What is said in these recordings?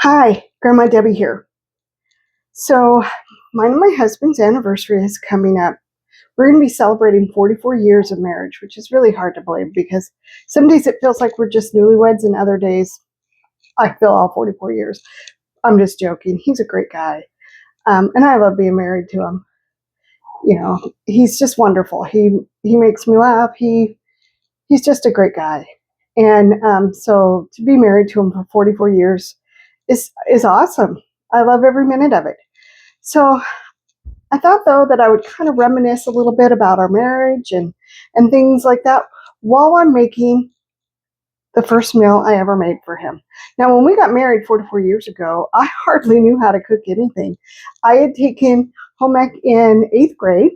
Hi, Grandma Debbie here. So, mine and my husband's anniversary is coming up. We're going to be celebrating 44 years of marriage, which is really hard to believe because some days it feels like we're just newlyweds, and other days I feel all 44 years. I'm just joking. He's a great guy, and I love being married to him. He's just wonderful. He makes me laugh. He's just a great guy, and so to be married to him for 44 years is awesome. I love every minute of it. So I thought though that I would kind of reminisce a little bit about our marriage and things like that while I'm making the first meal I ever made for him. Now, when we got married 44 years ago, I hardly knew how to cook anything. I had taken home ec in 8th grade.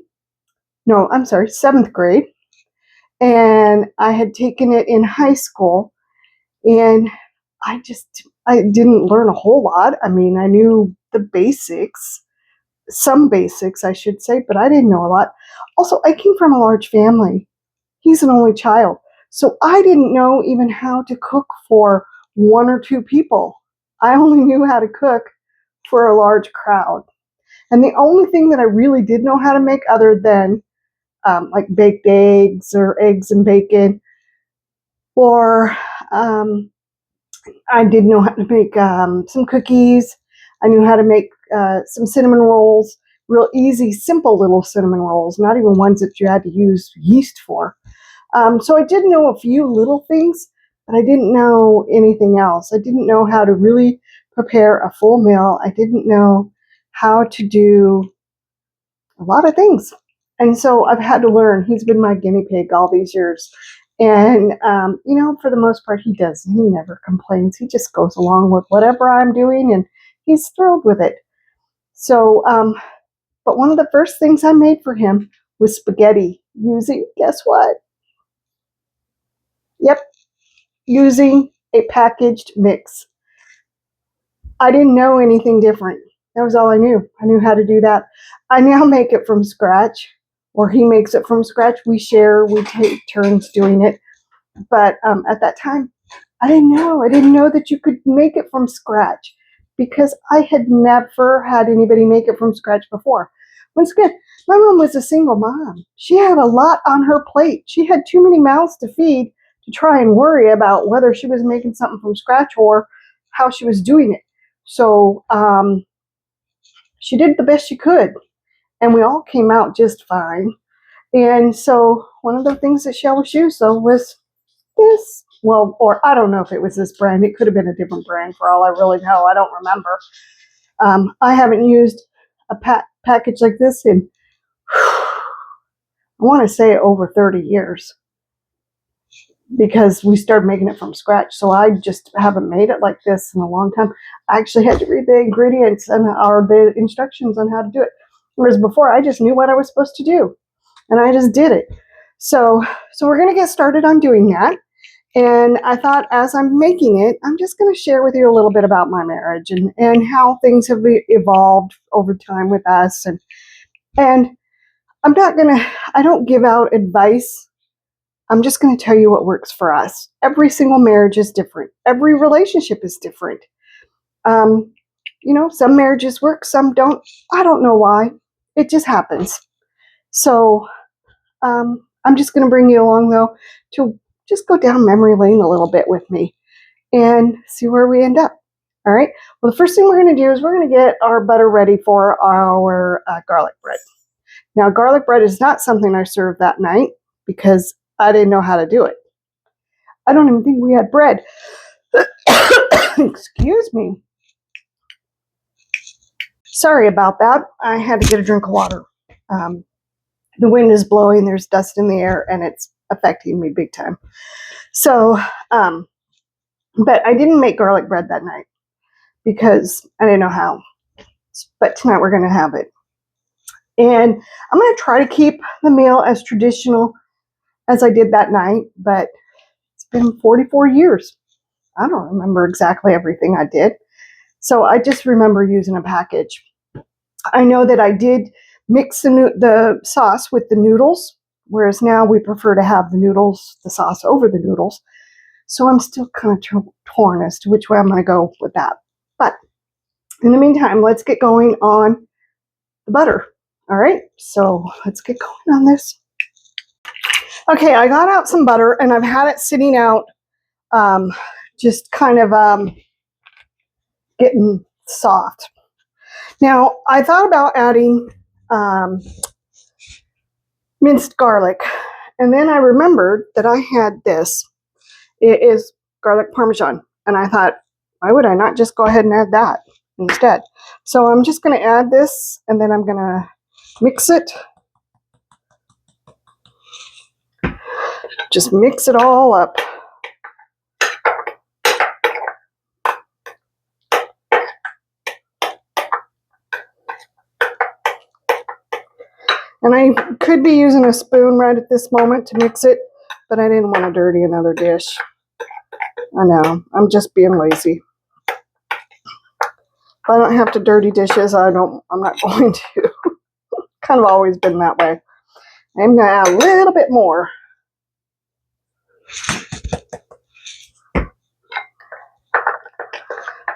No, I'm sorry, 7th grade, and I had taken it in high school, and I didn't learn a whole lot. I mean, I knew the basics, some basics, I should say, but I didn't know a lot. Also, I came from a large family. He's an only child. So I didn't know even how to cook for one or two people. I only knew how to cook for a large crowd. And the only thing that I really did know how to make, other than like baked eggs or eggs and bacon, or um, I did know how to make some cookies. I knew how to make some cinnamon rolls, real easy, simple little cinnamon rolls, not even ones that you had to use yeast for. So I did know a few little things, but I didn't know anything else. I didn't know how to really prepare a full meal. I didn't know how to do a lot of things. And so I've had to learn. He's been my guinea pig all these years. And, for the most part, he doesn't. He never complains. He just goes along with whatever I'm doing, and he's thrilled with it. So, but one of the first things I made for him was spaghetti using, guess what? Yep, using a packaged mix. I didn't know anything different. That was all I knew. I knew how to do that. I now make it from scratch, or he makes it from scratch. We share, we take turns doing it. But at that time, I didn't know. I didn't know that you could make it from scratch because I had never had anybody make it from scratch before. Once again, my mom was a single mom. She had a lot on her plate. She had too many mouths to feed to try and worry about whether she was making something from scratch or how she was doing it. So she did the best she could, and we all came out just fine. And so one of the things that she always used, though, was this. Well, or I don't know if it was this brand. It could have been a different brand for all I really know. I don't remember. I haven't used a package like this in, I want to say, over 30 years because we started making it from scratch. So I just haven't made it like this in a long time. I actually had to read the ingredients or the instructions on how to do it. Whereas before, I just knew what I was supposed to do, and I just did it. So we're going to get started on doing that. And I thought as I'm making it, I'm just going to share with you a little bit about my marriage and how things have evolved over time with us. And I don't give out advice. I'm just going to tell you what works for us. Every single marriage is different. Every relationship is different. Um, some marriages work, some don't. I don't know why. It just happens. So I'm just going to bring you along, though, to just go down memory lane a little bit with me and see where we end up. All right. Well, the first thing we're going to do is we're going to get our butter ready for our garlic bread. Now, garlic bread is not something I served that night because I didn't know how to do it. I don't even think we had bread. Excuse me. Sorry about that. I had to get a drink of water. The wind is blowing, there's dust in the air, and it's affecting me big time. So, but I didn't make garlic bread that night because I didn't know how. But tonight we're going to have it. And I'm going to try to keep the meal as traditional as I did that night, but it's been 44 years. I don't remember exactly everything I did. So I just remember using a package. I know that I did mix the sauce with the noodles, whereas now we prefer to have the sauce over the noodles. So I'm still kind of torn as to which way I'm going to go with that. But in the meantime, let's get going on the butter. All right, so let's get going on this. Okay, I got out some butter and I've had it sitting out, just kind of getting soft. Now, I thought about adding minced garlic, and then I remembered that I had this. It is garlic parmesan, and I thought, why would I not just go ahead and add that instead? So I'm just going to add this, and then I'm going to mix it. Just mix it all up. And I could be using a spoon right at this moment to mix it, but I didn't want to dirty another dish. I know, I'm just being lazy. If I don't have to dirty dishes, I'm not going to. Kind of always been that way. I'm going to add a little bit more.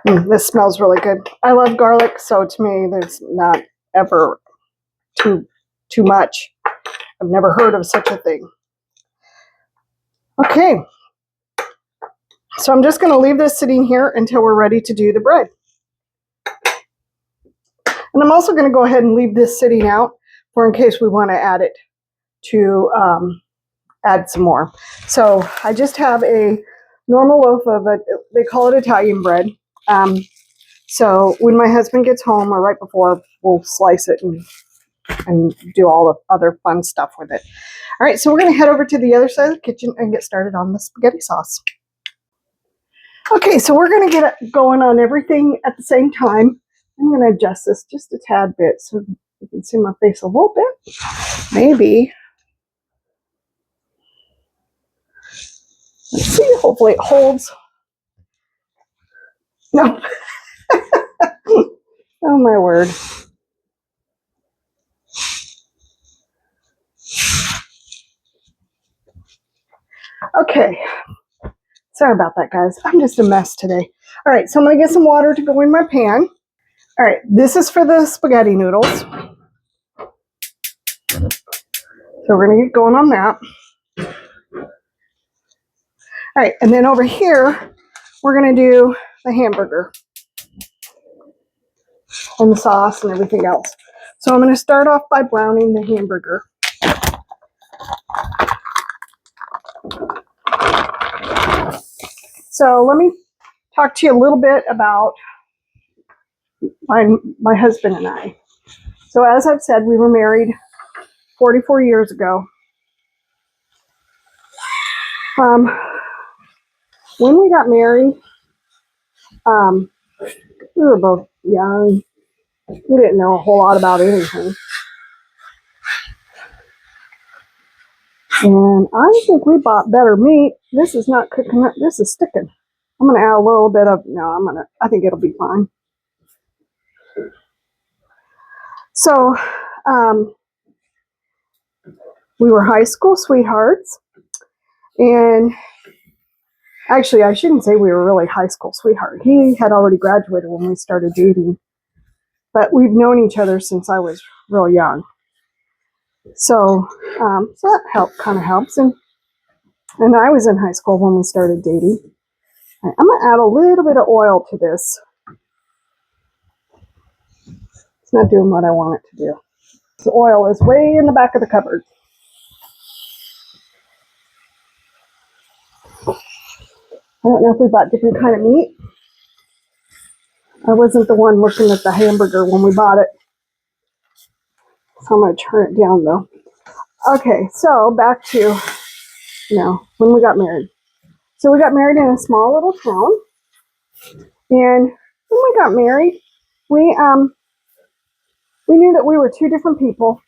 This smells really good. I love garlic, so to me, there's not ever too much. I've never heard of such a thing. Okay. So I'm just going to leave this sitting here until we're ready to do the bread. And I'm also going to go ahead and leave this sitting out for in case we want to add it to add some more. So I just have a normal loaf of it. They call it Italian bread. So when my husband gets home or right before, we'll slice it and do all the other fun stuff with it. All right, so we're going to head over to the other side of the kitchen and get started on the spaghetti sauce. Okay, so we're going to get going on everything at the same time. I'm going to adjust this just a tad bit so you can see my face a little bit. Maybe. Let's see, hopefully it holds. No. Oh my word. Okay. Sorry about that, guys. I'm just a mess today. All right, so I'm going to get some water to go in my pan. All right, this is for the spaghetti noodles. So we're going to get going on that. All right, and then over here, we're going to do the hamburger and the sauce and everything else. So I'm going to start off by browning the hamburger. So let me talk to you a little bit about my husband and I. So as I've said, we were married 44 years ago. When we got married, we were both young. We didn't know a whole lot about anything. And I think we bought better meat. This is not cooking up. This is sticking. I'm going to add a little bit of, I think it'll be fine. So, we were high school sweethearts. And actually, I shouldn't say we were really high school sweethearts. He had already graduated when we started dating. But we've known each other since I was real young. So that kind of helps. And I was in high school when we started dating. Right, I'm going to add a little bit of oil to this. It's not doing what I want it to do. The oil is way in the back of the cupboard. I don't know if we bought different kind of meat. I wasn't the one looking at the hamburger when we bought it. So I'm going to turn it down though. Okay, so back to, when we got married. So we got married in a small little town. And when we got married, we knew that we were two different people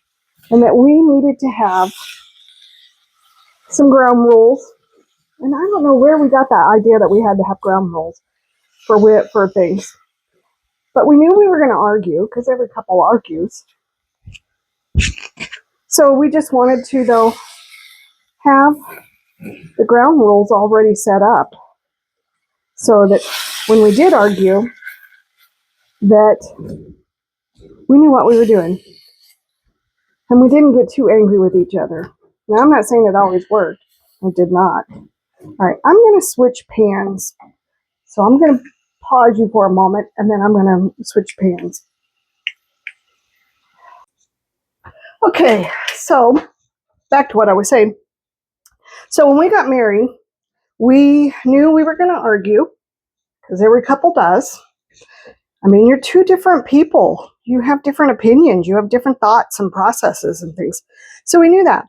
and that we needed to have some ground rules. And I don't know where we got that idea that we had to have ground rules for things. But we knew we were going to argue because every couple argues. So we just wanted to, though, have the ground rules already set up so that when we did argue, that we knew what we were doing. And we didn't get too angry with each other. Now, I'm not saying it always worked. It did not. All right, I'm going to switch pans. So I'm going to pause you for a moment, and then I'm going to switch pans. Okay, so back to what I was saying. So when we got married, we knew we were going to argue, because every couple does. I mean, you're two different people. You have different opinions. You have different thoughts and processes and things. So we knew that.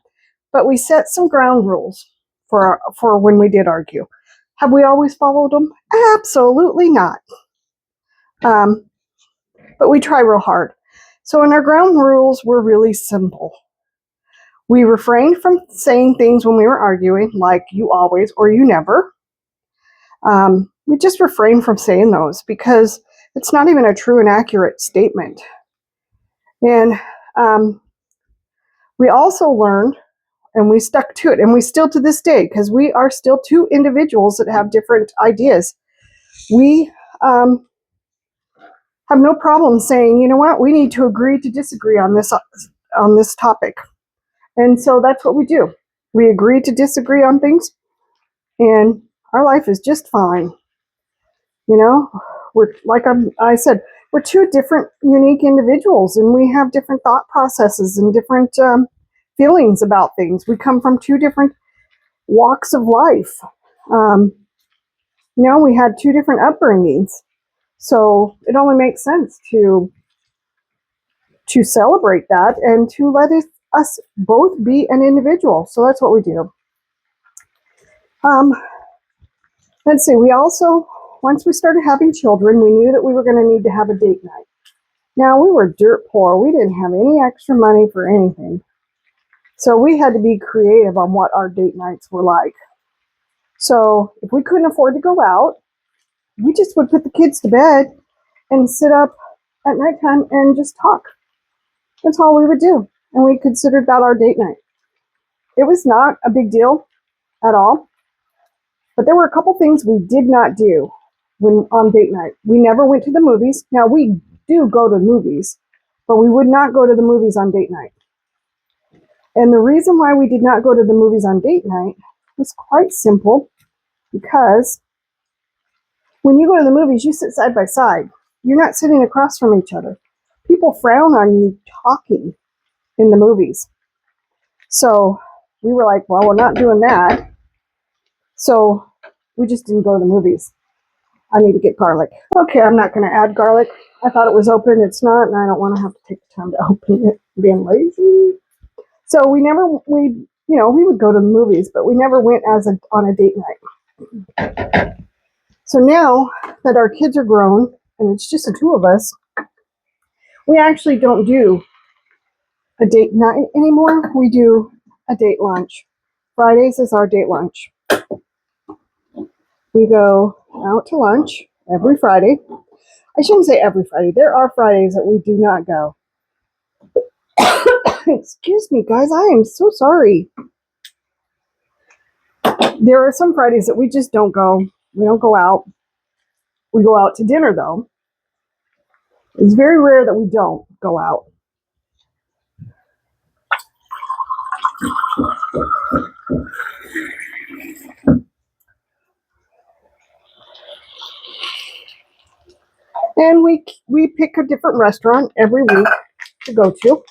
But we set some ground rules for when we did argue. Have we always followed them? Absolutely not. But we try real hard. So in our ground rules were really simple. We refrained from saying things when we were arguing, like you always or you never. We just refrained from saying those because it's not even a true and accurate statement. And we also learned, and we stuck to it, and we still to this day, because we are still two individuals that have different ideas. We have no problem saying, you know what, we need to agree to disagree on this topic. And so that's what we do. We agree to disagree on things, and our life is just fine. You know, we're like I said, we're two different, unique individuals, and we have different thought processes and different feelings about things. We come from two different walks of life. We had two different upbringings, so it only makes sense to celebrate that and to let us both be an individual. So that's what we do. Let's see. We also, once we started having children, we knew that we were going to need to have a date night. Now, we were dirt poor. We didn't have any extra money for anything. So we had to be creative on what our date nights were like. So if we couldn't afford to go out, we just would put the kids to bed and sit up at nighttime and just talk. That's all we would do. And we considered that our date night. It was not a big deal at all. But there were a couple things we did not do on date night. We never went to the movies. Now, we do go to movies, but we would not go to the movies on date night. And the reason why we did not go to the movies on date night was quite simple, because when you go to the movies, you sit side by side. You're not sitting across from each other. People frown on you talking in the movies. So we were like, well, we're not doing that. So we just didn't go to the movies. I need to get garlic. Okay, I'm not going to add garlic. I thought it was open. It's not, and I don't want to have to take the time to open it. Being lazy. So we would go to the movies, but we never went on a date night. So now that our kids are grown and it's just the two of us, we actually don't do a date night anymore. We do a date lunch. Fridays is our date lunch. We go out to lunch every Friday. I shouldn't say every Friday. There are Fridays that we do not go. Excuse me, guys. I am so sorry. There are some Fridays that we just don't go. We don't go out. We go out to dinner, though. It's very rare that we don't go out. And we pick a different restaurant every week to go to.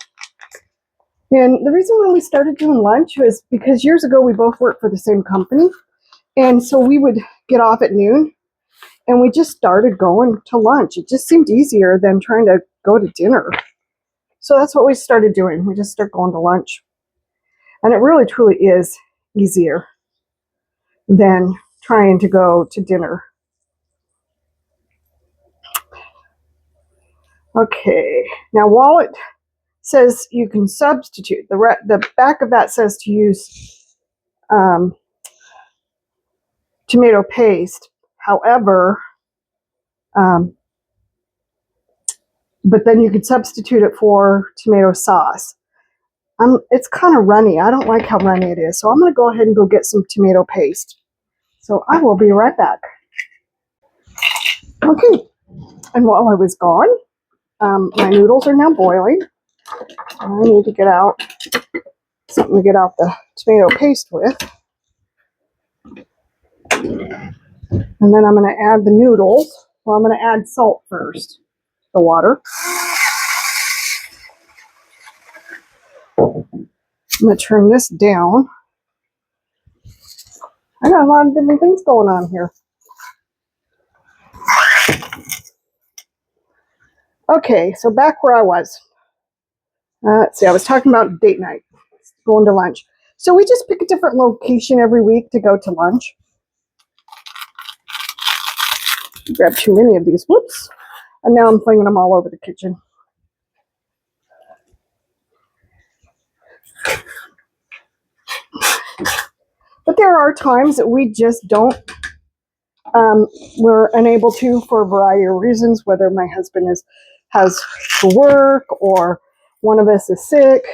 And the reason why we started doing lunch was because years ago we both worked for the same company. And so we would get off at noon and we just started going to lunch. It just seemed easier than trying to go to dinner. So that's what we started doing. We just started going to lunch. And it really, truly is easier than trying to go to dinner. Okay, now while it says you can substitute, the back of that says to use tomato paste. However, but then you could substitute it for tomato sauce. It's kind of runny. I don't like how runny it is, so I'm going to go ahead and go get some tomato paste. So I will be right back. Okay, And while I was gone, my noodles are now boiling. I need to get out something to get out the tomato paste with. And then I'm going to add the noodles. Well, I'm going to add salt first, the water. I'm going to turn this down. I got a lot of different things going on here. Okay, so back where I was. Let's see, I was talking about date night, going to lunch. So we just pick a different location every week to go to lunch. Grab too many of these, whoops. And now I'm flinging them all over the kitchen. But there are times that we just don't, we're unable to for a variety of reasons, whether my husband has to work or one of us is sick.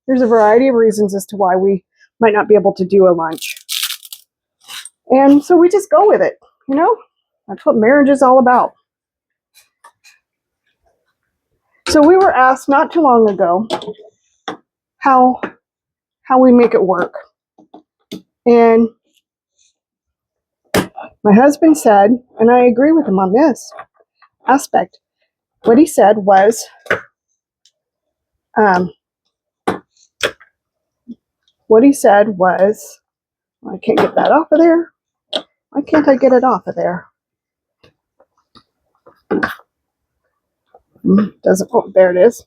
There's a variety of reasons as to why we might not be able to do a lunch. And so we just go with it, you know? That's what marriage is all about. So we were asked not too long ago how we make it work. And my husband said, and I agree with him on this aspect, what he said was, I can't get that off of there. Why can't I get it off of there? Doesn't, oh, there it is.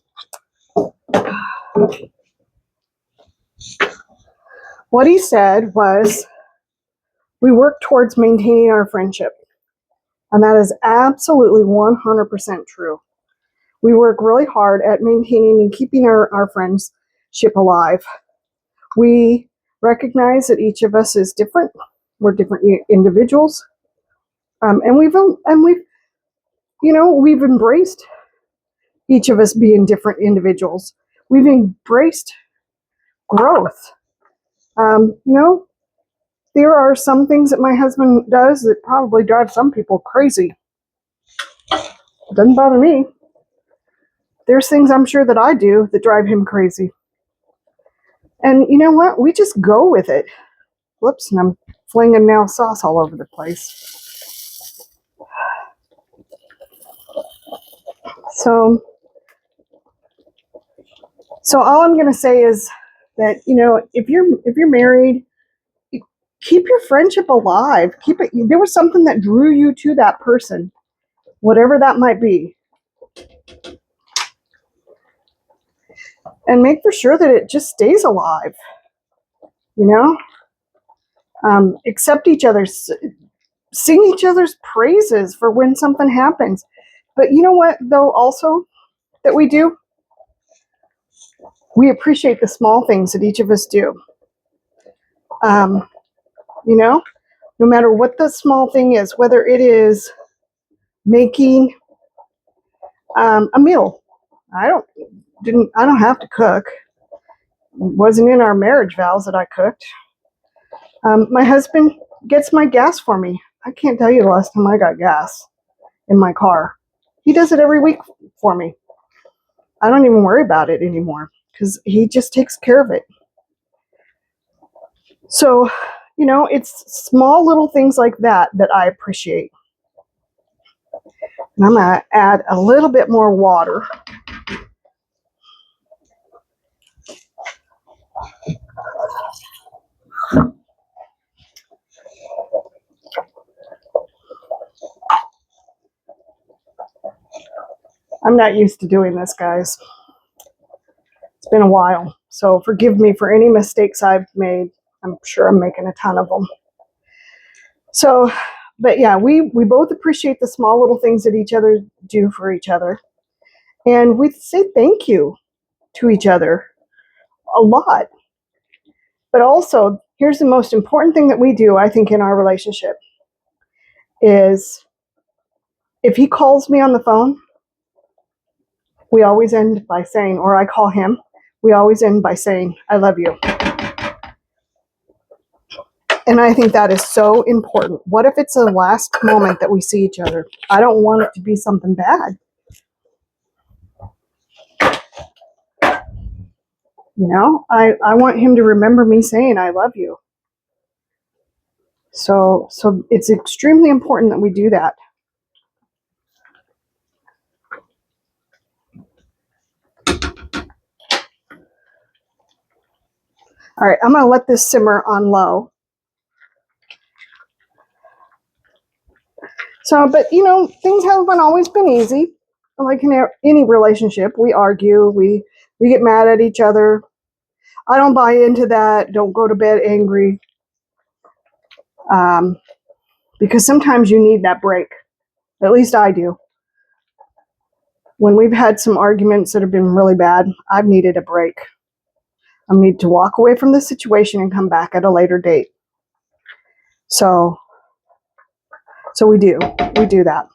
What he said was, we work towards maintaining our friendship. And that is absolutely 100% true. We work really hard at maintaining and keeping our friendship alive. We recognize that each of us is different. We're different individuals. And we've embraced each of us being different individuals. We've embraced growth. There are some things that my husband does that probably drive some people crazy. It doesn't bother me. There's things I'm sure that I do that drive him crazy. And you know what? We just go with it. Whoops, and I'm flinging now sauce all over the place. So all I'm going to say is that, if you're married, keep your friendship alive. Keep it. There was something that drew you to that person, whatever that might be. And make for sure that it just stays alive. Accept each other's, sing each other's praises for when something happens. But you know what, though, also that we do? We appreciate the small things that each of us do. No matter what the small thing is, whether it is making a meal. I don't have to cook. It wasn't in our marriage vows that I cooked. My husband gets my gas for me. I can't tell you the last time I got gas in my car. He does it every week for me. I don't even worry about it anymore because he just takes care of it. So, it's small little things like that I appreciate. And I'm going to add a little bit more water. I'm not used to doing this, guys. It's been a while. So forgive me for any mistakes I've made. I'm sure I'm making a ton of them. So, but yeah, we both appreciate the small little things that each other do for each other. And we say thank you to each other a lot. But also, here's the most important thing that we do, I think, in our relationship is if he calls me on the phone, we always end by saying, or I call him, we always end by saying, I love you. And I think that is so important. What if it's the last moment that we see each other? I don't want it to be something bad. You know, I want him to remember me saying I love you. So it's extremely important that we do that. All right, I'm going to let this simmer on low. So, but you know, things haven't always been easy. Like in any relationship, we argue, we get mad at each other. I don't buy into that. Don't go to bed angry. Because sometimes you need that break. At least I do. When we've had some arguments that have been really bad, I've needed a break. I need to walk away from the situation and come back at a later date. So we do that.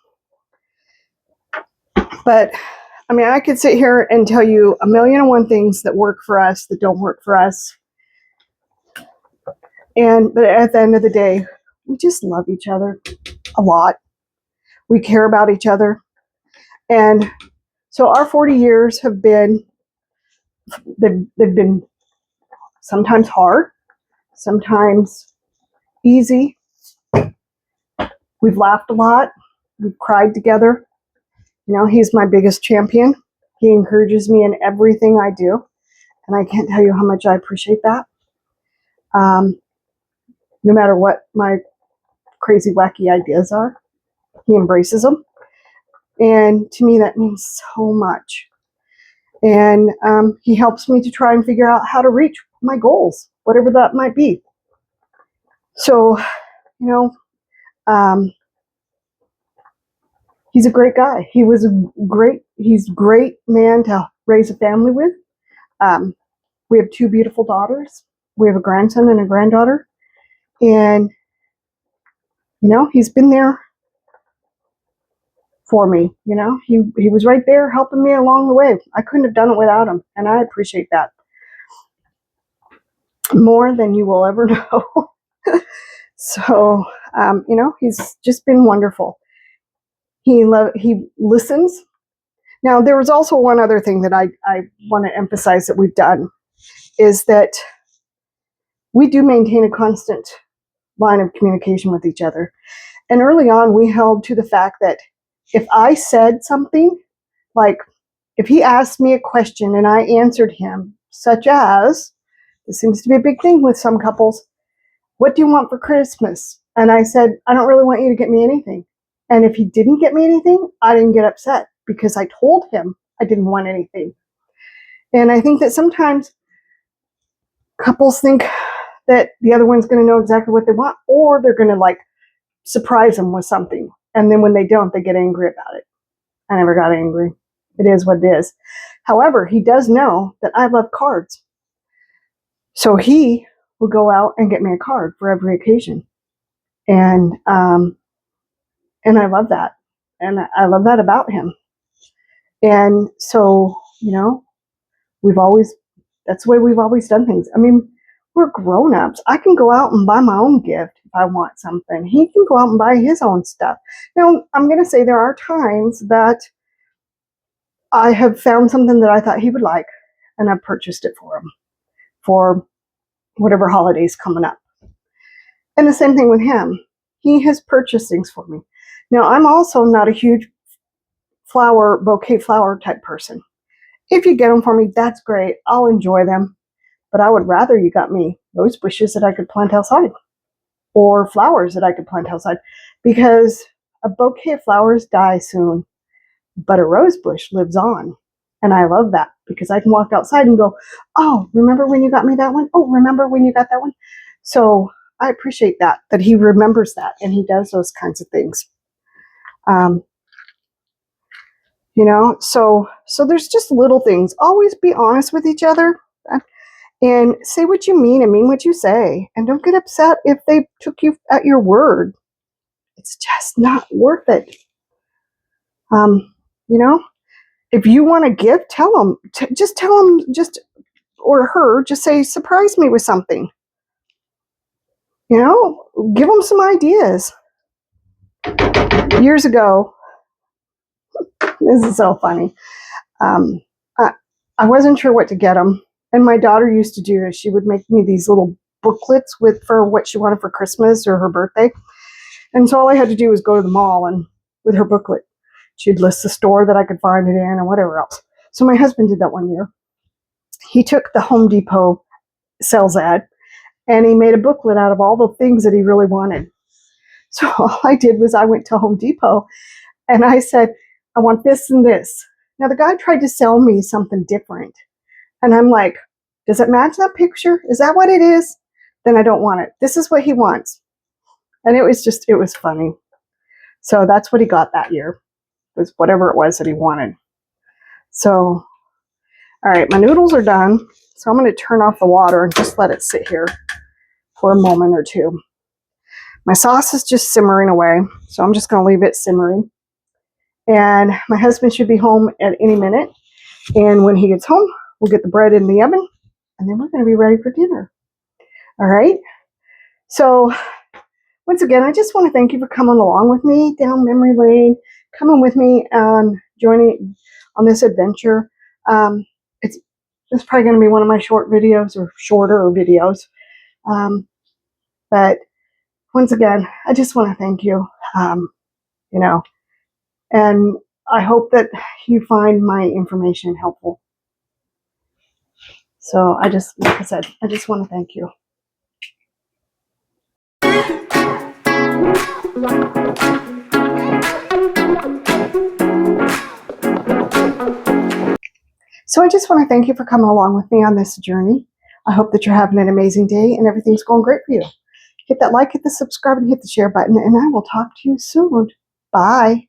But I mean, I could sit here and tell you 1,000,001 things that work for us, that don't work for us. But at the end of the day, we just love each other a lot. We care about each other. And so our 40 years have been, they've been sometimes hard, sometimes easy. We've laughed a lot. We've cried together. You know, he's my biggest champion. He encourages me in everything I do. And I can't tell you how much I appreciate that. No matter what my crazy, wacky ideas are, he embraces them. And to me, that means so much. And he helps me to try and figure out how to reach my goals, whatever that might be. So, you know, he's a great guy. He's a great man to raise a family with. We have 2 beautiful daughters. We have a grandson and a granddaughter. And, you know, he's been there for me. You know, he was right there helping me along the way. I couldn't have done it without him. And I appreciate that more than you will ever know. So, you know, he's just been wonderful. He listens. Now, there was also one other thing that I want to emphasize that we've done is that we do maintain a constant line of communication with each other. And early on, we held to the fact that if I said something, like if he asked me a question and I answered him, such as, this seems to be a big thing with some couples, what do you want for Christmas? And I said, I don't really want you to get me anything. And if he didn't get me anything, I didn't get upset because I told him I didn't want anything. And I think that sometimes couples think that the other one's going to know exactly what they want, or they're going to like surprise them with something. And then when they don't, they get angry about it. I never got angry. It is what it is. However, he does know that I love cards. So he will go out and get me a card for every occasion. And I love that. And I love that about him. And so, you know, that's the way we've always done things. I mean, we're grown-ups. I can go out and buy my own gift if I want something. He can go out and buy his own stuff. Now, I'm going to say there are times that I have found something that I thought he would like, and I've purchased it for him for whatever holiday's coming up. And the same thing with him. He has purchased things for me. Now, I'm also not a huge bouquet flower type person. If you get them for me, that's great. I'll enjoy them. But I would rather you got me rose bushes that I could plant outside or flowers that I could plant outside, because a bouquet of flowers die soon, but a rose bush lives on. And I love that because I can walk outside and go, oh, remember when you got me that one? Oh, remember when you got that one? So I appreciate that he remembers that and he does those kinds of things. You know, so there's just little things. Always be honest with each other and say what you mean and mean what you say. And don't get upset if they took you at your word. It's just not worth it. You know, if you want a gift, tell them. Just tell them, or her, just say, surprise me with something. You know, give them some ideas. Years ago, this is so funny. Um, I, I wasn't sure what to get them, and my daughter used to do this. She would make me these little booklets for what she wanted for Christmas or her birthday, and so all I had to do was go to the mall and with her booklet, she'd list the store that I could find it in and whatever else. So my husband did that one year. He took the Home Depot sales ad and he made a booklet out of all the things that he really wanted. So all I did was I went to Home Depot and I said, I want this and this. Now the guy tried to sell me something different. And I'm like, does it match that picture? Is that what it is? Then I don't want it. This is what he wants. And it was funny. So that's what he got that year, was whatever it was that he wanted. So, all right, my noodles are done. So I'm going to turn off the water and just let it sit here for a moment or two. My sauce is just simmering away, so I'm just going to leave it simmering. And my husband should be home at any minute. And when he gets home, we'll get the bread in the oven, and then we're going to be ready for dinner. All right? So once again, I just want to thank you for coming along with me down memory lane, coming with me and joining on this adventure. It's probably going to be one of my short videos or shorter videos. But once again, I just want to thank you, you know, and I hope that you find my information helpful. So like I said, I just want to thank you. So I just want to thank you for coming along with me on this journey. I hope that you're having an amazing day and everything's going great for you. Hit that like, hit the subscribe, and hit the share button, and I will talk to you soon. Bye.